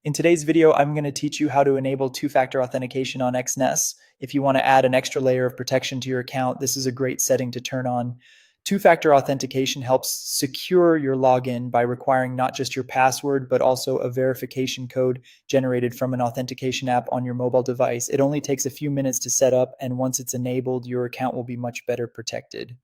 In today's video, I'm going to teach you how to enable two-factor authentication on Exness. If you want to add an extra layer of protection to your account, this is a great setting to turn on. Two-factor authentication helps secure your login by requiring not just your password, but also a verification code generated from an authentication app on your mobile device. It only takes a few minutes to set up, and once it's enabled, your account will be much better protected.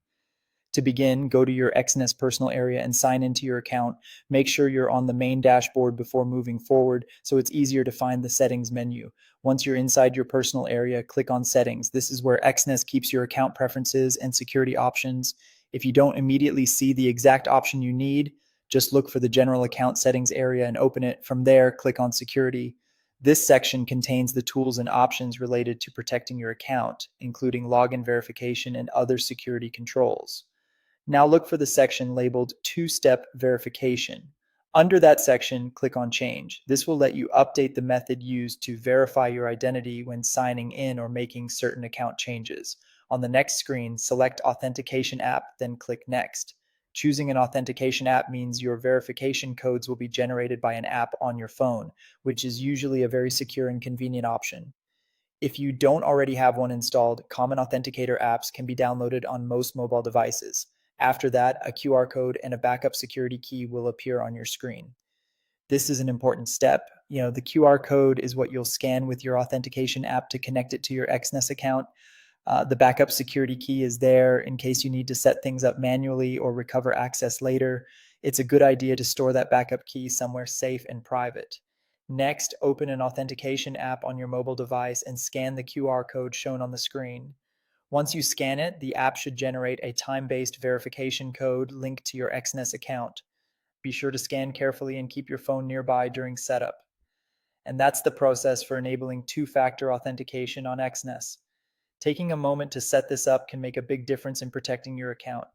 To begin, go to your Exness personal area and sign into your account. Make sure you're on the main dashboard before moving forward so it's easier to find the settings menu. Once you're inside your personal area, click on settings. This is where Exness keeps your account preferences and security options. If you don't immediately see the exact option you need, just look for the general account settings area and open it. From there, click on security. This section contains the tools and options related to protecting your account, including login verification and other security controls. Now look for the section labeled Two-Step Verification. Under that section, click on Change. This will let you update the method used to verify your identity when signing in or making certain account changes. On the next screen, select Authentication app, then click Next. Choosing an authentication app means your verification codes will be generated by an app on your phone, which is usually a very secure and convenient option. If you don't already have one installed, common authenticator apps can be downloaded on most mobile devices. After that, a QR code and a backup security key will appear on your screen. This is an important step. The QR code is what you'll scan with your authentication app to connect it to your Exness account. The backup security key is there in case you need to set things up manually or recover access later. It's a good idea to store that backup key somewhere safe and private. Next, open an authentication app on your mobile device and scan the QR code shown on the screen. Once you scan it, the app should generate a time-based verification code linked to your Exness account. Be sure to scan carefully and keep your phone nearby during setup. And that's the process for enabling two-factor authentication on Exness. Taking a moment to set this up can make a big difference in protecting your account.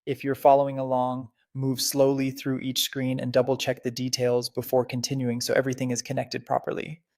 If you're following along, move slowly through each screen and double check the details before continuing so everything is connected properly.